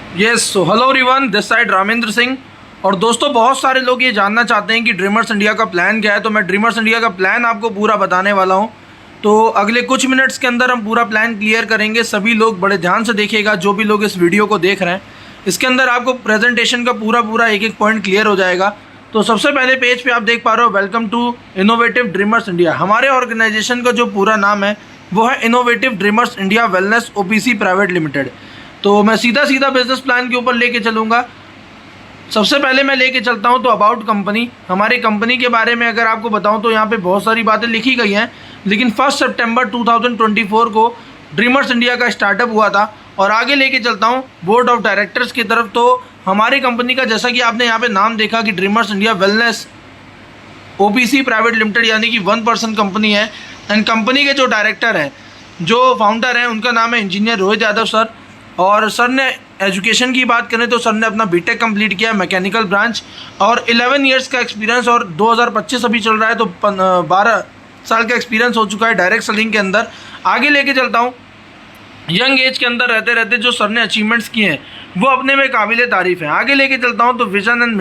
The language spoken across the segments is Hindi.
So hello everyone, this side Ramendra Singh. और दोस्तों, बहुत सारे लोग ये जानना चाहते हैं कि ड्रीमर्स इंडिया का प्लान क्या है। तो मैं ड्रीमर्स इंडिया का प्लान आपको पूरा बताने वाला हूँ। तो अगले कुछ मिनट्स के अंदर हम पूरा प्लान क्लियर करेंगे। सभी लोग बड़े ध्यान से देखिएगा, जो भी लोग इस वीडियो को देख रहे हैं। इसके अंदर आपको प्रेजेंटेशन का पूरा एक एक पॉइंट क्लियर हो जाएगा। तो सबसे पहले पेज पे आप देख पा रहे हो, welcome to innovative dreamers India. हमारे ऑर्गेनाइजेशन का जो पूरा नाम है वो है innovative dreamers India wellness OPC private limited. तो मैं सीधा बिजनेस प्लान के ऊपर लेके चलूँगा। सबसे पहले मैं लेके चलता हूँ तो अबाउट कंपनी। हमारी कंपनी के बारे में अगर आपको बताऊँ तो यहाँ पे बहुत सारी बातें लिखी गई हैं, लेकिन 1 सितंबर 2024 को ड्रीमर्स इंडिया का स्टार्टअप हुआ था। और आगे लेके चलता हूँ बोर्ड ऑफ डायरेक्टर्स की तरफ। तो हमारी कंपनी का, जैसा कि आपने यहाँ पे नाम देखा कि dreamers India wellness OPC private limited, यानी कि 1 पर्सन कंपनी है। एंड कंपनी के जो डायरेक्टर हैं, जो फाउंडर हैं, उनका नाम है इंजीनियर रोहित यादव सर। और सर ने एजुकेशन की बात करें तो सर ने अपना बीटेक कंप्लीट किया मैकेनिकल ब्रांच, और 11 इयर्स का एक्सपीरियंस, और 2025 अभी चल रहा है तो 12 साल का एक्सपीरियंस हो चुका है डायरेक्ट सेलिंग के अंदर। आगे लेके चलता हूँ, यंग एज के अंदर रहते रहते जो सर ने अचीवमेंट्स किए हैं वो अपने में काबिल तारीफ़ है। आगे लेके चलता हूँ तो विजन एंड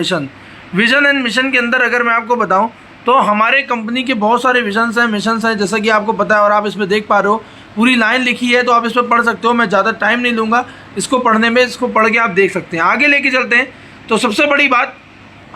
मिशन के अंदर अगर मैं आपको बताऊँ तो हमारे कंपनी के बहुत सारे विजन्स हैं, मिशंस हैं, जैसा कि आपको पता है। और आप इसमें देख पा रहे हो, पूरी लाइन लिखी है, तो आप इस पर पढ़ सकते हो। मैं ज़्यादा टाइम नहीं लूँगा इसको पढ़ने में, इसको पढ़ के आप देख सकते हैं। आगे लेके चलते हैं तो सबसे बड़ी बात,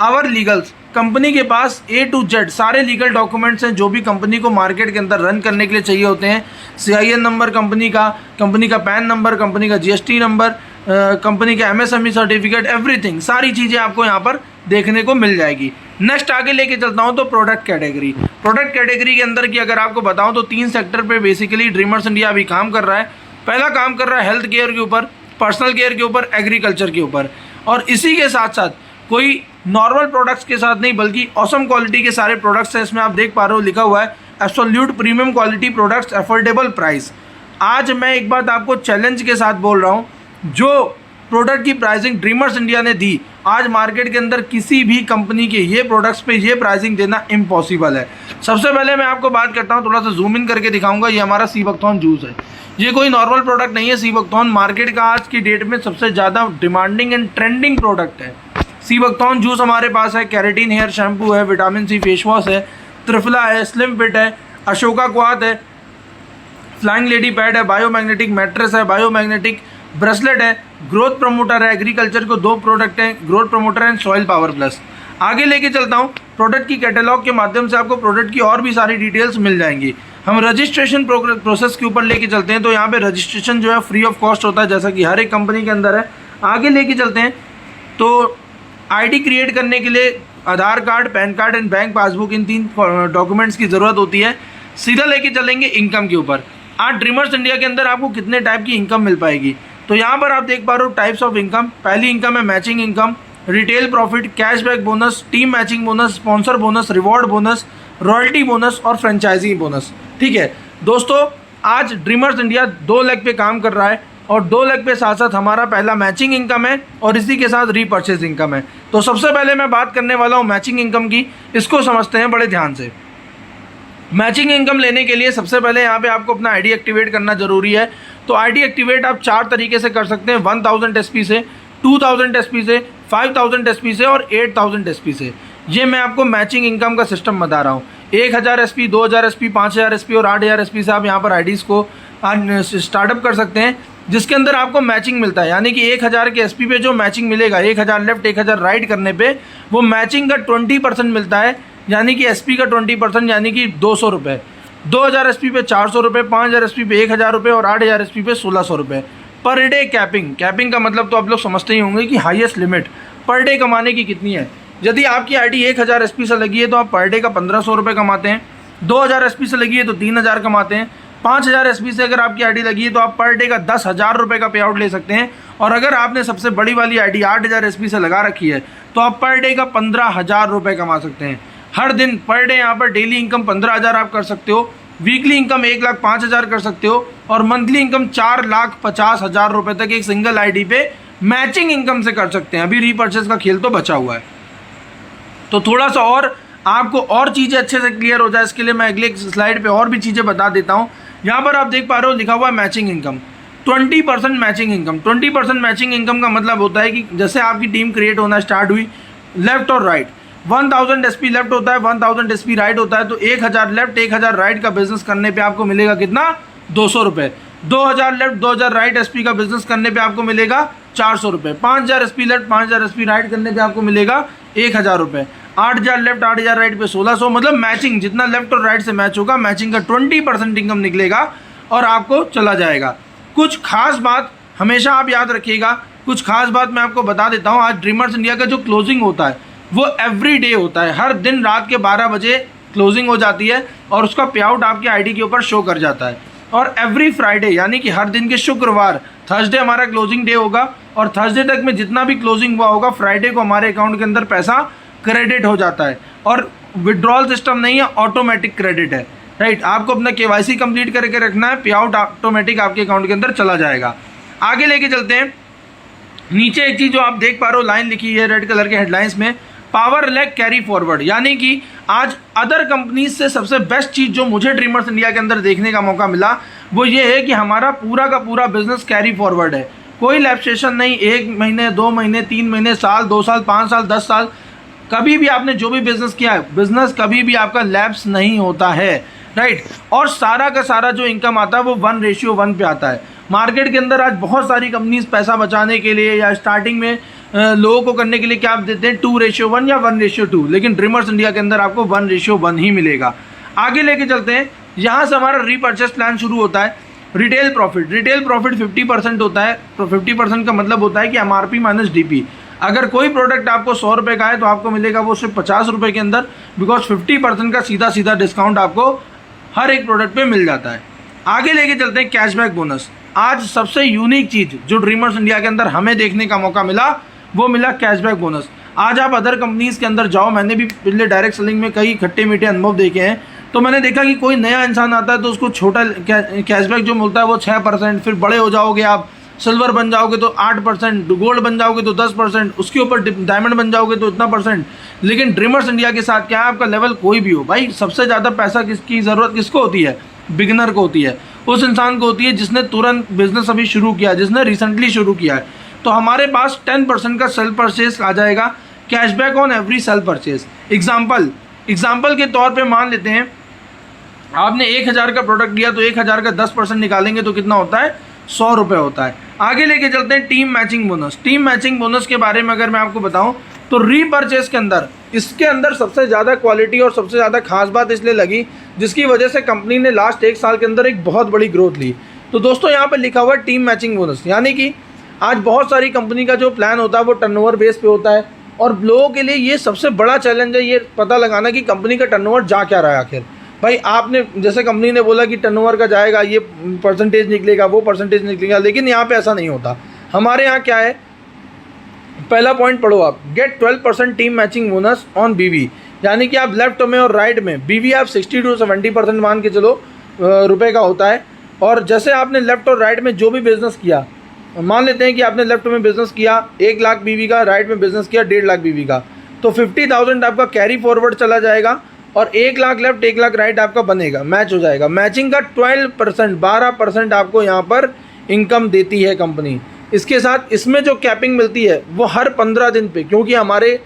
आवर लीगल्स। कंपनी के पास A to Z सारे लीगल डॉक्यूमेंट्स हैं जो भी कंपनी को मार्केट के अंदर रन करने के लिए चाहिए होते हैं। CIN नंबर कंपनी का पैन नंबर, कंपनी का GST नंबर, कंपनी का MSME सर्टिफिकेट, एवरीथिंग, सारी चीज़ें आपको यहाँ पर देखने को मिल जाएगी। नेक्स्ट आगे लेके चलता हूँ तो प्रोडक्ट कैटेगरी के अंदर की अगर आपको बताऊँ तो 3 सेक्टर पे बेसिकली ड्रीमर्स इंडिया अभी काम कर रहा है। पहला काम कर रहा है हेल्थ केयर के ऊपर, पर्सनल केयर के ऊपर, एग्रीकल्चर के ऊपर। और इसी के साथ साथ कोई नॉर्मल प्रोडक्ट्स के साथ नहीं, बल्कि ऑसम क्वालिटी के सारे प्रोडक्ट्स हैं। इसमें आप देख पा रहे हो लिखा हुआ है absolute premium quality products, affordable price. आज मैं एक बात आपको चैलेंज के साथ बोल रहा हूँ, जो प्रोडक्ट की प्राइसिंग ड्रीमर्स इंडिया ने दी, आज मार्केट के अंदर किसी भी कंपनी के ये प्रोडक्ट्स पे ये प्राइसिंग देना इम्पॉसिबल है। सबसे पहले मैं आपको बात करता हूँ, थोड़ा सा जूम इन करके दिखाऊंगा। ये हमारा सीबकथॉर्न जूस है। ये कोई नॉर्मल प्रोडक्ट नहीं है। सीबकथॉर्न मार्केट का आज की डेट में सबसे ज़्यादा डिमांडिंग एंड ट्रेंडिंग प्रोडक्ट है। सीबकथॉर्न जूस हमारे पास है, कैरेटीन हेयर शैम्पू है, विटामिन C फेस वॉश है, त्रिफला है, स्लिम फिट है, अशोका क्वाथ है, फ्लाइंग लेडी पैड है, बायोमैग्नेटिक मैट्रेस है, बायोमैग्नेटिक ब्रेसलेट है, ग्रोथ प्रमोटर है। एग्रीकल्चर को 2 प्रोडक्ट हैं, growth promoter and soil power plus. आगे लेके चलता हूँ, प्रोडक्ट की कैटलॉग के माध्यम से आपको प्रोडक्ट की और भी सारी डिटेल्स मिल जाएंगी। हम रजिस्ट्रेशन प्रोसेस के ऊपर लेके चलते हैं। तो यहाँ पे रजिस्ट्रेशन जो है फ्री ऑफ कॉस्ट होता है, जैसा कि हर एक कंपनी के अंदर है। आगे लेके चलते हैं तो ID क्रिएट करने के लिए Aadhaar card, PAN card and bank passbook, इन 3 डॉक्यूमेंट्स की ज़रूरत होती है। सीधा लेके चलेंगे इनकम के ऊपर। आज ड्रीमर्स इंडिया के अंदर आपको कितने टाइप की इनकम मिल पाएगी, तो यहाँ पर आप देख पा रहे हो टाइप्स ऑफ इनकम। पहली इनकम है matching income, retail profit, cashback bonus, team matching bonus, sponsor bonus, reward bonus, royalty bonus और फ्रेंचाइजी बोनस। ठीक है दोस्तों, आज ड्रीमर्स इंडिया 2 लेग पे काम कर रहा है, और 2 लेग पे साथ साथ हमारा पहला मैचिंग इनकम है और इसी के साथ रीपर्चेज इनकम है। तो सबसे पहले मैं बात करने वाला हूँ मैचिंग इनकम की। इसको समझते हैं बड़े ध्यान से। मैचिंग इनकम लेने के लिए सबसे पहले यहाँ पे आपको अपना ID एक्टिवेट करना जरूरी है। तो ID एक्टिवेट आप 4 तरीके से कर सकते हैं, 1000 SP से, 2000 SP से, 5000 SP से और 8000 SP से। ये मैं आपको मैचिंग इनकम का सिस्टम बता रहा हूँ। 1000 SP, 2000 SP, 5000 SP और 8000 SP से आप यहाँ पर IDs को स्टार्टअप कर सकते हैं, जिसके अंदर आपको मैचिंग मिलता है। यानी कि 1000 के SP पे जो मैचिंग मिलेगा, 1000 लेफ्ट 1000 राइट करने पे वो मैचिंग का 20% मिलता है, यानी कि SP का 20%, यानी कि 200 रुपये। 2000 SP पे 400 रुपये, 5000 SP पे 1000 रुपये और 8000 SP पे 1600 रुपये पर डे। कैपिंग का मतलब तो आप लोग समझते ही होंगे कि हाईएस्ट लिमिट पर डे कमाने की कितनी है। यदि आपकी ID 1000 SP से लगी है तो आप पर डे का 1500 रुपये कमाते हैं। 2000 SP से लगी है तो 3000 कमाते हैं। 5000 SP से अगर आपकी ID लगी है तो आप पर डे का 10,000 रुपये का पे आउट ले सकते हैं। और अगर आपने सबसे बड़ी वाली ID 8000 SP से लगा रखी है तो आप पर डे का 15,000 रुपये कमा सकते हैं। हर दिन पर डे यहाँ पर डेली इनकम 15,000 आप कर सकते हो, वीकली इनकम 1,05,000 कर सकते हो, और मंथली इनकम 4,50,000 रुपये तक एक सिंगल ID पे मैचिंग इनकम से कर सकते हैं। अभी रीपर्चेस का खेल तो बचा हुआ है। तो थोड़ा सा और आपको और चीज़ें अच्छे से क्लियर हो जाए, इसके लिए मैं अगले स्लाइड पे और भी चीज़ें बता देता हूँ। यहाँ पर आप देख पा रहे हो लिखा हुआ है matching income. 20% matching income. 20% matching income का मतलब होता है कि जैसे आपकी टीम क्रिएट होना स्टार्ट हुई, लेफ्ट और राइट 1000 एसपी लेफ्ट होता है, 1000 एसपी राइट होता है, तो 1000 लेफ्ट 1000 राइट का बिजनेस करने पे आपको मिलेगा कितना, 200 रुपये। 2000 लेफ्ट 2000 राइट एसपी का बिजनेस करने पे आपको मिलेगा 400 रुपये। 5000 एसपी लेफ्ट 5000 एसपी राइट करने पे आपको मिलेगा 1000 रुपये। 8000 लेफ्ट 8000 राइट पे 1600। मतलब मैचिंग जितना लेफ्ट और राइट से मैच होगा, मैचिंग का 20% इनकम निकलेगा और आपको चला जाएगा। कुछ खास बात हमेशा आप याद रखिएगा, कुछ खास बात मैं आपको बता देता हूँ। आज ड्रीमर्स इंडिया का जो क्लोजिंग होता है वो एवरी डे होता है, हर दिन रात के 12 बजे क्लोजिंग हो जाती है और उसका पे आउट आपके आईडी के ऊपर शो कर जाता है। और एवरी फ्राइडे यानी कि हर दिन के शुक्रवार, थर्सडे हमारा क्लोजिंग डे होगा और थर्सडे तक में जितना भी क्लोजिंग हुआ होगा, फ्राइडे को हमारे अकाउंट के अंदर पैसा क्रेडिट हो जाता है। और विड्रॉल सिस्टम नहीं है, ऑटोमेटिक क्रेडिट है, राइट। आपको अपना KYC कंप्लीट करके रखना है, पे आउट ऑटोमेटिक आपके अकाउंट के अंदर चला जाएगा। आगे लेके चलते हैं। नीचे एक चीज़ जो आप देख पा रहे हो, लाइन लिखी है रेड कलर के हेडलाइंस में, पावर लेग कैरी फॉरवर्ड। यानी कि आज अदर कंपनीज से सबसे बेस्ट चीज़ जो मुझे ड्रीमर्स इंडिया के अंदर देखने का मौका मिला वो ये है कि हमारा पूरा का पूरा बिजनेस कैरी फॉरवर्ड है। कोई लैप्सेशन नहीं, 1 महीने 2 महीने 3 महीने, साल 2 साल 5 साल 10 साल, कभी भी आपने जो भी बिजनेस किया है, बिजनेस कभी भी आपका लैप्स नहीं होता है, राइट। और सारा का सारा जो इनकम आता है वो 1:1 पे आता है। मार्केट के अंदर आज बहुत सारी कंपनीज पैसा बचाने के लिए या स्टार्टिंग में लोगों को करने के लिए क्या आप देते हैं 2:1 या 1:2, लेकिन ड्रीमर्स इंडिया के अंदर आपको 1:1 ही मिलेगा। आगे लेके चलते हैं। यहाँ से हमारा रीपर्चेस प्लान शुरू होता है। रिटेल प्रॉफिट 50% होता है। तो 50% का मतलब होता है कि MRP माइनस DP। अगर कोई प्रोडक्ट आपको 100 रुपये का है तो आपको मिलेगा वो सिर्फ 50 रुपये के अंदर, बिकॉज 50% का सीधा सीधा डिस्काउंट आपको हर एक प्रोडक्ट पे मिल जाता है। आगे लेके चलते हैं कैशबैक बोनस। आज सबसे यूनिक चीज़ जो ड्रीमर्स इंडिया के अंदर हमें देखने का मौका मिला वो मिला कैशबैक बोनस। आज आप अदर कंपनीज़ के अंदर जाओ, मैंने भी पिछले डायरेक्ट सेलिंग में कई खट्टे मीठे अनुभव देखे हैं, तो मैंने देखा कि कोई नया इंसान आता है तो उसको छोटा कैशबैक जो मिलता है वो 6%, फिर बड़े हो जाओगे आप सिल्वर बन जाओगे तो 8%, गोल्ड बन जाओगे तो 10%, उसके ऊपर डायमंड बन जाओगे तो इतना %। लेकिन ड्रीमर्स इंडिया के साथ क्या है, आपका लेवल कोई भी हो भाई, सबसे ज़्यादा पैसा किसकी ज़रूरत किसको होती है, बिगिनर को होती है, उस इंसान को होती है जिसने तुरंत बिजनेस अभी शुरू किया, जिसने रिसेंटली शुरू किया है। तो हमारे पास 10% का सेल परचेज आ जाएगा, cashback on every cell purchase. Example के तौर पे मान लेते हैं आपने 1000 का प्रोडक्ट लिया तो 1000 का 10% निकालेंगे तो कितना होता है, 100 रुपये होता है। आगे लेके चलते हैं team matching bonus. Team matching bonus के बारे में अगर मैं आपको बताऊं तो रीपरचेज के अंदर इसके अंदर सबसे ज़्यादा क्वालिटी और सबसे ज़्यादा खास बात इसलिए लगी जिसकी वजह से कंपनी ने लास्ट 1 साल के अंदर एक बहुत बड़ी ग्रोथ ली। तो दोस्तों यहाँ पर लिखा हुआ है टीम मैचिंग बोनस, यानी कि आज बहुत सारी कंपनी का जो प्लान होता है वो टर्नओवर बेस पे होता है और लोगों के लिए ये सबसे बड़ा चैलेंज है ये पता लगाना कि कंपनी का टर्नओवर जा क्या रहा है आखिर। भाई आपने जैसे कंपनी ने बोला कि टर्नओवर का जाएगा, ये परसेंटेज निकलेगा, वो परसेंटेज निकलेगा, लेकिन यहाँ पे ऐसा नहीं होता। हमारे यहाँ क्या है, पहला पॉइंट पढ़ो आप, get 12% team matching bonus on BV, यानी कि आप लेफ्ट में और राइट में BV आप 60 to 70% मान के चलो रुपए का होता है। और जैसे आपने लेफ्ट और राइट में जो भी बिजनेस किया, मान लेते हैं कि आपने लेफ्ट में बिजनेस किया 1 लाख BV का, राइट में बिजनेस किया 1.5 लाख BV का, तो 50,000 आपका कैरी फॉरवर्ड चला जाएगा और 1 लाख लेफ्ट 1 लाख राइट आपका बनेगा, मैच हो जाएगा। मैचिंग का 12% आपको यहाँ पर इनकम देती है कंपनी। इसके साथ इसमें जो कैपिंग मिलती है वो हर 15 दिन पे, क्योंकि हमारे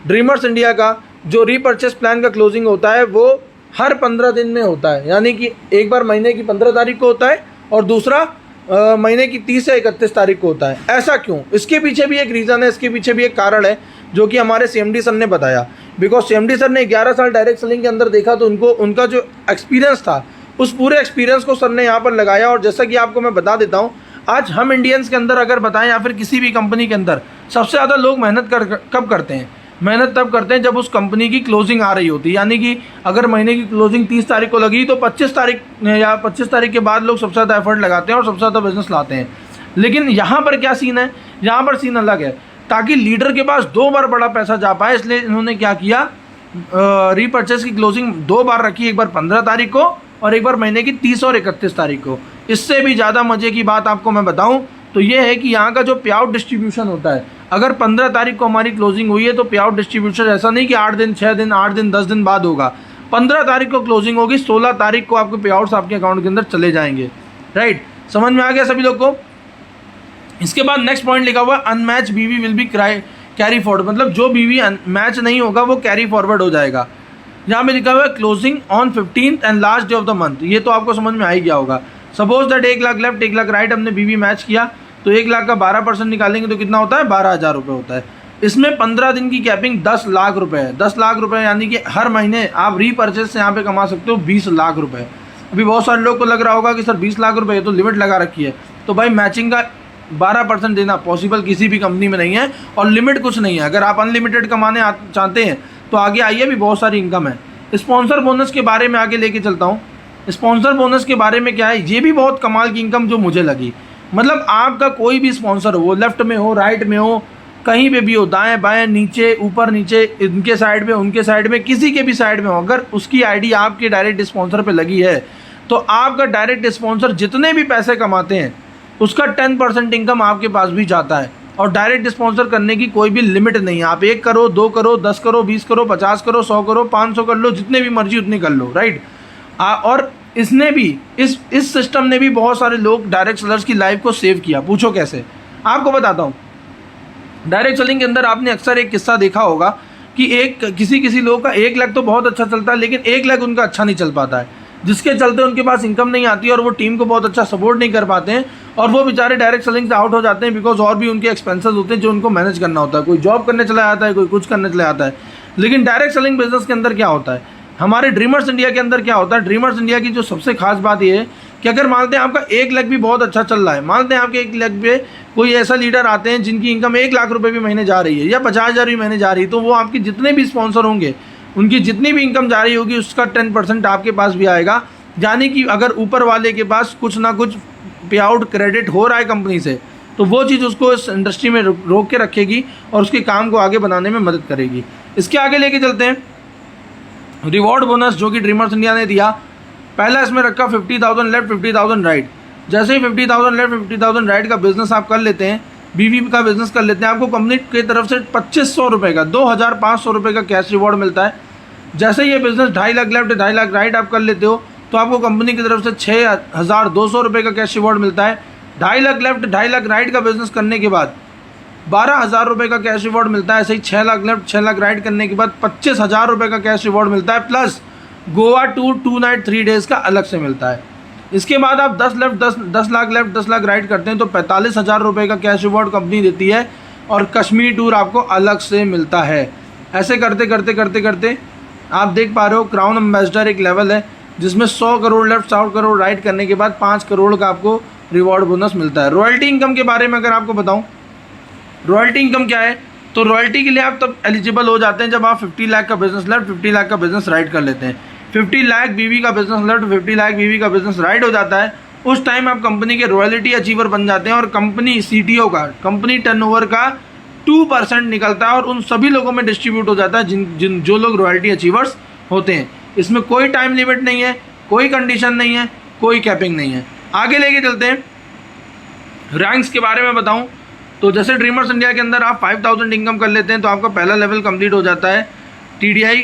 ड्रीमर्स इंडिया का जो रीपरचेस प्लान का क्लोजिंग होता है वो हर 15 दिन में होता है, यानी कि एक बार महीने की 15 तारीख को होता है और दूसरा महीने की 30 से 31 तारीख को होता है। ऐसा क्यों, इसके पीछे भी एक रीज़न है, इसके पीछे भी एक कारण है जो कि हमारे CMD सर ने बताया। बिकॉज CMD सर ने 11 साल डायरेक्ट सेलिंग के अंदर देखा तो उनका जो एक्सपीरियंस था उस पूरे एक्सपीरियंस को सर ने यहाँ पर लगाया। और जैसा कि आपको मैं बता देता हूँ, आज हम इंडियंस के अंदर अगर बताएं या फिर किसी भी कंपनी के अंदर सबसे ज़्यादा लोग मेहनत कब करते हैं, मेहनत तब करते हैं जब उस कंपनी की क्लोजिंग आ रही होती है। यानी कि अगर महीने की क्लोजिंग 30 तारीख को लगी तो 25 तारीख या 25 तारीख के बाद लोग सबसे ज़्यादा एफर्ट लगाते हैं और सबसे ज़्यादा बिजनेस लाते हैं। लेकिन यहाँ पर क्या सीन है, यहाँ पर सीन अलग है, ताकि लीडर के पास 2 बार बड़ा पैसा जा पाए इसलिए इन्होंने क्या किया, रीपरचेस की क्लोजिंग 2 बार रखी, एक बार 15 तारीख को और एक बार महीने की 30 और 31 तारीख को। इससे भी ज़्यादा मज़े की बात आपको मैं बताऊं तो ये है कि यहाँ का जो पे आउट डिस्ट्रीब्यूशन होता है, अगर 15 तारीख को हमारी क्लोजिंग हुई है तो पे आउट डिस्ट्रीब्यूशन ऐसा नहीं कि 8 दिन 6 दिन 8 दिन 10 दिन बाद होगा। 15 तारीख को क्लोजिंग होगी, 16 तारीख को आपके पे आउट्स आपके अकाउंट के अंदर चले जाएंगे। राइट, समझ में आ गया सभी लोग को। इसके बाद नेक्स्ट पॉइंट लिखा हुआ है अनमैच बीवी विल बी कैरी फॉरवर्ड, मतलब जो बीवी मैच नहीं होगा वो कैरी फॉरवर्ड हो जाएगा। यहाँ पे लिखा हुआ है closing on 15th and last day of the month, ये तो आपको समझ में आ ही गया होगा। Suppose that 1 lakh left 1 lakh right, हमने बीवी मैच किया तो 1 लाख का 12% निकालेंगे तो कितना होता है 12,000 रुपये होता है। इसमें 15 दिन की कैपिंग 10 लाख रुपये है। 10 लाख रुपये यानी कि हर महीने आप रीपर्चेज से यहाँ पे कमा सकते हो 20 लाख रुपये। अभी बहुत सारे लोग को लग रहा होगा कि सर 20 लाख रुपये तो लिमिट लगा रखी है, तो भाई मैचिंग का 12% देना पॉसिबल किसी भी कंपनी में नहीं है और लिमिट कुछ नहीं है। अगर आप अनलिमिटेड कमाने चाहते हैं तो आगे आइए, भी बहुत सारी इनकम है। स्पॉन्सर बोनस के बारे में आगे लेके चलता हूँ। स्पॉन्सर बोनस के बारे में क्या है, ये भी बहुत कमाल की इनकम जो मुझे लगी। मतलब आपका कोई भी स्पॉन्सर हो, वो लेफ्ट में हो, राइट में हो, कहीं पे भी हो, दाएं बाएं, नीचे ऊपर नीचे, इनके साइड में, उनके साइड में, किसी के भी साइड में हो, अगर उसकी आईडी आपके डायरेक्ट स्पॉन्सर पे लगी है तो आपका डायरेक्ट स्पॉन्सर जितने भी पैसे कमाते हैं उसका 10% इनकम आपके पास भी जाता है। और डायरेक्ट स्पॉन्सर करने की कोई भी लिमिट नहीं है। आप 1 करो, 2 करो, 10 करो, 20 करो, 50 करो, 100 करो, 500 कर लो, जितने भी मर्जी उतने कर लो, राइट। और इसने भी इस सिस्टम ने भी बहुत सारे लोग डायरेक्ट सेलर्स की लाइफ को सेव किया। पूछो कैसे, आपको बताता हूँ। डायरेक्ट सेलिंग के अंदर आपने अक्सर एक किस्सा देखा होगा कि किसी लोग का 1 लाख तो बहुत अच्छा चलता है, लेकिन 1 लाख उनका अच्छा नहीं चल पाता है, जिसके चलते उनके पास इनकम नहीं आती और वो टीम को बहुत अच्छा सपोर्ट नहीं कर पाते हैं और वो बेचारे डायरेक्ट सेलिंग से आउट हो जाते हैं, बिकॉज और भी उनके एक्सपेंसेस होते हैं जो उनको मैनेज करना होता है। कोई जॉब करने चला जाता है, कोई कुछ करने चला जाता है। लेकिन डायरेक्ट सेलिंग बिजनेस के अंदर क्या होता है, हमारे ड्रीमर्स इंडिया के अंदर क्या होता है, ड्रीमर्स इंडिया की जो सबसे खास बात ये है कि अगर मानते हैं आपका 1 लाख भी बहुत अच्छा चल रहा है, मानते हैं आपके 1 लाख पे कोई ऐसा लीडर आते हैं जिनकी इनकम 1 लाख रुपये भी महीने जा रही है या 50,000 भी महीने जा रही है, तो वो आपके जितने भी स्पॉन्सर होंगे उनकी जितनी भी इनकम जा रही होगी उसका 10% आपके पास भी आएगा। यानी कि अगर ऊपर वाले के पास कुछ ना कुछ पे आउट क्रेडिट हो रहा है कंपनी से, तो वो चीज़ उसको इस इंडस्ट्री में रोक के रखेगी और उसके काम को आगे बनाने में मदद करेगी। इसके आगे लेके चलते हैं रिवॉर्ड बोनस जो कि ड्रीमर्स इंडिया ने दिया। पहला इसमें रखा 50,000 लेफ्ट 50,000 राइट। जैसे ही 50,000 लेफ्ट 50,000 राइट का बिजनेस आप कर लेते हैं, बीवी का बिजनेस कर लेते हैं, आपको कंपनी की तरफ से 2500 रुपये का 2,500 रुपये का कैश रिवॉर्ड मिलता है। जैसे ये business 2.5 lakh left 2.5 lakh right आप कर लेते हो तो आपको कंपनी की तरफ से 6,200 रुपये का कैश रिवॉर्ड मिलता है। 2.5 लाख लेफ्ट 2.5 लाख राइट का बिजनेस करने के बाद 12,000 रुपये का कैश रिवॉर्ड मिलता है। ऐसे ही 6 लाख लेफ्ट 6 लाख राइट करने के बाद 25,000 रुपये का कैश रिवॉर्ड मिलता है, plus Goa tour 2 night 3 days का अलग से मिलता है। इसके बाद आप 10 लाख लेफ्ट 10 लाख राइट करते हैं तो 45,000 रुपये का कैश रिवॉर्ड कंपनी देती है और कश्मीर टूर आपको अलग से मिलता है। ऐसे करते करते करते करते आप देख पा रहे हो क्राउन एम्बेसडर एक लेवल है जिसमें 100 करोड़ लेफ्ट 100 करोड़ राइट करने के बाद 5 करोड़ का आपको रिवॉर्ड बोनस मिलता है। रॉयल्टी इनकम के बारे में अगर आपको बताऊं, रॉयल्टी इनकम क्या है, तो रॉयल्टी के लिए आप तब एलिजिबल हो जाते हैं जब आप 50 लाख का बिजनेस लेफ्ट 50 लाख का बिजनेस राइट कर लेते हैं। 50 लाख बीवी का बिजनेस लेफ्ट 50 लाख बीवी का बिजनेस राइट हो जाता है, उस टाइम आप कंपनी के रॉयल्टी अचीवर बन जाते हैं और कंपनी CTO का कंपनी टर्नओवर का 2% निकलता है और उन सभी लोगों में डिस्ट्रीब्यूट हो जाता है जो लोग रॉयल्टी अचीवर्स होते हैं। इसमें कोई टाइम लिमिट नहीं है, कोई कंडीशन नहीं है, कोई कैपिंग नहीं है। आगे लेके चलते हैं। रैंक्स के बारे में बताऊं तो जैसे ड्रीमर्स इंडिया के अंदर आप 5,000 इनकम कर लेते हैं तो आपका पहला लेवल कंप्लीट हो जाता है TDI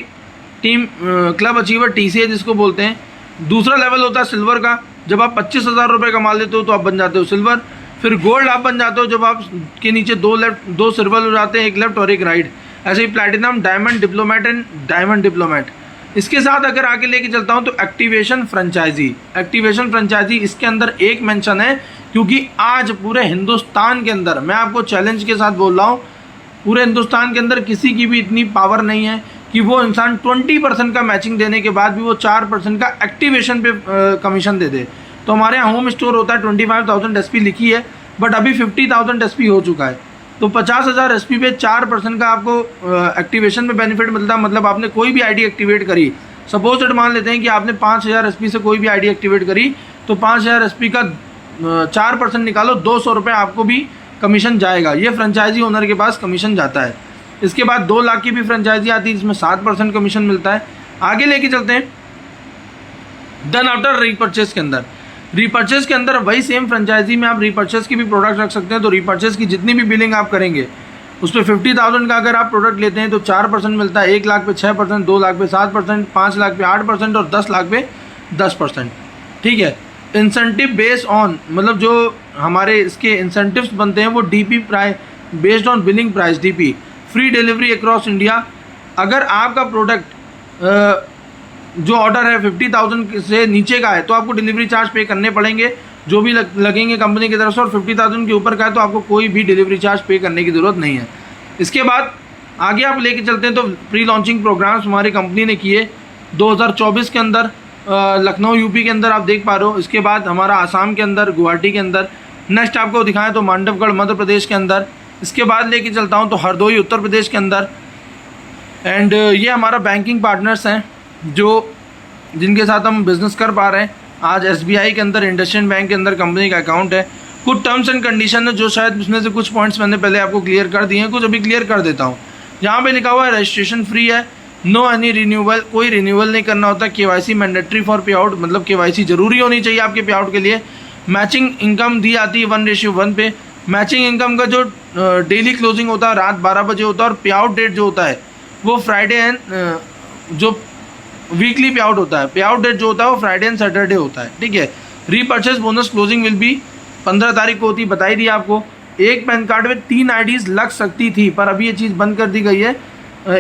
team club achiever TCA जिसको बोलते हैं। दूसरा लेवल होता है सिल्वर का, जब आप 25,000 रुपये कमा लेते हो तो आप बन जाते हो सिल्वर। फिर गोल्ड आप बन जाते हो जब आप के नीचे 2 सिल्वर हो जाते हैं, 1 लेफ्ट और 1 राइट। ऐसे ही platinum, diamond, diplomat and diamond diplomat. इसके साथ अगर आगे लेके चलता हूँ तो एक्टिवेशन फ्रेंचाइजी इसके अंदर एक मेंशन है, क्योंकि आज पूरे हिंदुस्तान के अंदर, मैं आपको चैलेंज के साथ बोल रहा हूँ, पूरे हिंदुस्तान के अंदर किसी की भी इतनी पावर नहीं है कि वो इंसान 20% का मैचिंग देने के बाद भी वो 4% का एक्टिवेशन पे कमीशन दे दे। तो हमारे यहाँ होम स्टोर होता है 25,000 SP लिखी है, बट अभी 50,000 SP हो चुका है। तो 50,000 SP पे 4% का आपको एक्टिवेशन में बेनिफिट मिलता है। मतलब आपने कोई भी आईडी एक्टिवेट करी, सपोज दैट मान लेते हैं कि आपने 5,000 SP से कोई भी आईडी एक्टिवेट करी, तो 5,000 SP का 4% निकालो, 200 रुपये आपको भी कमीशन जाएगा। ये फ्रेंचाइजी ओनर के पास कमीशन जाता है। इसके बाद 2 लाख की भी फ्रेंचाइजी आती है जिसमें 7% कमीशन मिलता है। आगे लेके चलते हैं। देन आफ्टर रीपर्चेज के अंदर वही सेम फ्रेंचाइजी में आप रीपर्चेज की भी प्रोडक्ट रख सकते हैं। तो रीपर्चेज की जितनी भी बिलिंग आप करेंगे उस पर 50,000 का अगर आप प्रोडक्ट लेते हैं तो 4% मिलता है। 1 लाख पे 6%, 2 लाख पे 7%, 5 लाख पे 8% और 10 लाख पे 10%। ठीक है। इंसेंटिव बेस्ड ऑन, मतलब जो हमारे इसके इंसेंटिव्स बनते हैं वो DP price based on billing price, DP, free delivery across India. अगर आपका प्रोडक्ट जो ऑर्डर है 50,000 से नीचे का है तो आपको डिलीवरी चार्ज पे करने पड़ेंगे, जो भी लगेंगे कंपनी की तरफ से, और 50,000 के ऊपर का है तो आपको कोई भी डिलीवरी चार्ज पे करने की ज़रूरत नहीं है। इसके बाद आगे आप लेके चलते हैं तो प्री लॉन्चिंग प्रोग्राम्स हमारी कंपनी ने किए 2024 के अंदर, लखनऊ यूपी के अंदर आप देख पा रहे हो। इसके बाद हमारा आसाम के अंदर, गुवाहाटी के अंदर, नेक्स्ट आपको दिखाएं तो मांडवगढ़ मध्य प्रदेश के अंदर। इसके बाद लेके चलता हूँ तो हरदोई उत्तर प्रदेश के अंदर। एंड ये हमारा बैंकिंग पार्टनर्स हैं जो जिनके साथ हम बिज़नेस कर पा रहे हैं। आज SBI के अंदर, इंडसइंड बैंक के अंदर कंपनी का अकाउंट है। कुछ टर्म्स एंड कंडीशन है जो शायद उसमें से कुछ पॉइंट्स मैंने पहले आपको क्लियर कर दिए हैं, कुछ अभी क्लियर कर देता हूँ। यहाँ पे लिखा हुआ है रजिस्ट्रेशन फ्री है, नो एनी रिन्यूअल, कोई रिन्यूअल नहीं करना होता। KYC मैंडेटरी फॉर पे आउट, मतलब KYC जरूरी होनी चाहिए आपके पे आउट के लिए। मैचिंग इनकम दी आती है 1:1 पे। मैचिंग इनकम का जो डेली क्लोजिंग होता है रात 12 बजे होता है, और पे आउट डेट जो होता है वो फ्राइडे एंड जो वीकली पे आउट होता है, पे आउट डेट जो होता है वो फ्राइडे एंड सैटरडे होता है, ठीक है। Repurchase bonus closing will be 15 तारीख को होती, बताई दी आपको। एक पैन कार्ड में 3 IDs लग सकती थी, पर अभी ये चीज़ बंद कर दी गई है।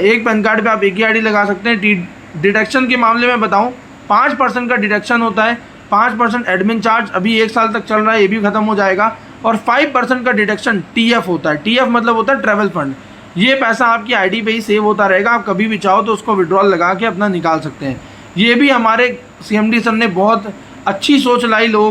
एक पैन कार्ड पे आप एक ही ID लगा सकते हैं। डिडक्शन के मामले में बताऊं, 5% का डिडक्शन होता है, 5% एडमिन चार्ज अभी 1 साल तक चल रहा है, ये भी खत्म हो जाएगा। और 5% का डिडक्शन TF होता है। TF मतलब होता है ट्रैवल फंड। ये पैसा आपकी ID पे ही सेव होता रहेगा, आप कभी भी चाहो तो उसको विड्रॉल लगा के अपना निकाल सकते हैं। ये भी हमारे CMD सर ने बहुत अच्छी सोच लाई लोगों